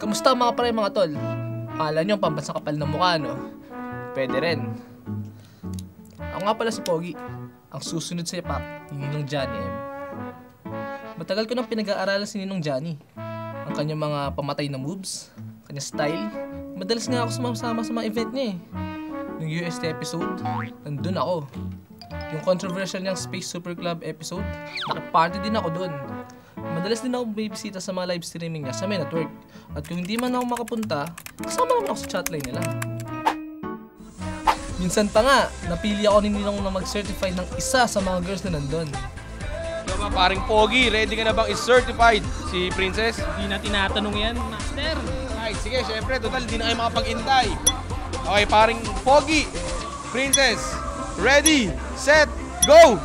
Kamusta mga pare mga tol? Akala nyo pambansang kapal ng mukha, no? Pwede rin. Ako nga pala si Pogi, ang susunod sa ipak ni Ninong Johnny M. Matagal ko nang pinag-aaralan si Ninong Johnny. Ang kanyang mga pamatay na moves, kanyang style. Madalas nga ako sumasama sa mga event niya eh. Yung UST episode, nandun ako. Yung controversial niyang Space Super Club episode, nakiparty din ako dun. Madalas din ako bibisita sa mga live streaming niya sa Men at Work. At kung hindi man ako makapunta, kasama naman ako sa chatline nila. Minsan pa nga, napili ako ni Ninong na mag-certify ng isa sa mga girls na nandun. Diba paring Pogi, ready ka na bang is-certified si Princess? Hindi na tinatanong yan, Master. Ay, sige, syempre, total, hindi na kayo makapag-intay. Okay, paring Pogi, Princess, ready, set, go!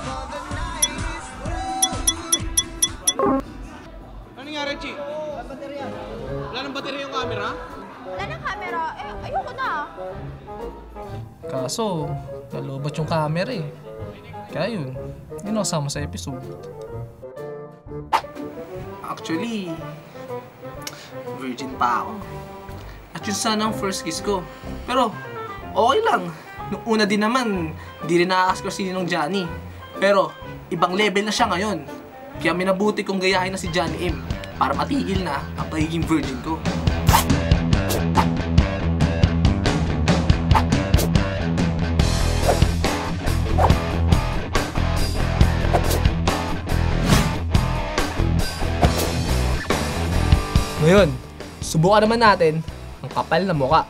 Ano nga, Reggie? Wala nang baterya yung camera? Wala ng camera. Ayoko na. Kaso, nalobat yung camera eh. Kaya yun, hindi na kasama sa episode. Actually, virgin pa ako. At yun sana ang first kiss ko. Pero, okay lang. Nung una din naman, di rin nakakasko si Ninong Johnny. Pero, ibang level na siya ngayon. Kaya minabuti kong gayahin na si Johnny M para matigil na ang pagiging virgin ko. Ngayon, subukan naman natin ang kapal na mukha.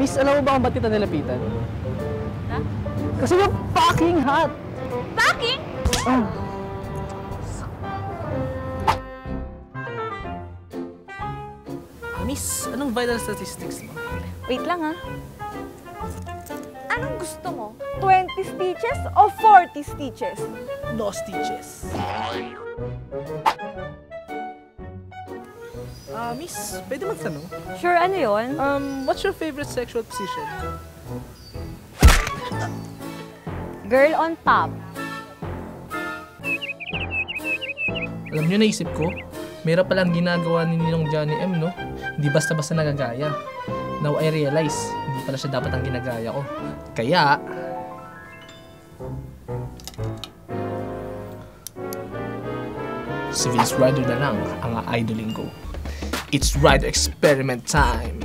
Miss, alam mo ba kung ba't kita nilapitan? Ha? Kasi you're fucking hot! Fucking? Miss, anong vital statistics mo? Wait lang ha. Anong gusto mo? 20 stitches o 40 stitches? No stitches. Miss, pwede magtanong? Sure, ano yun? What's your favorite sexual position? Girl on top. Alam nyo, naisip ko, meron palang ginagawa ni Ninong Johnny M, no? Hindi basta-basta nagagaya. Now I realize, hindi pala siya dapat ang ginagaya ko. Kaya, si Vince Ryder na lang ang idolin ko. It's Ryder experiment time!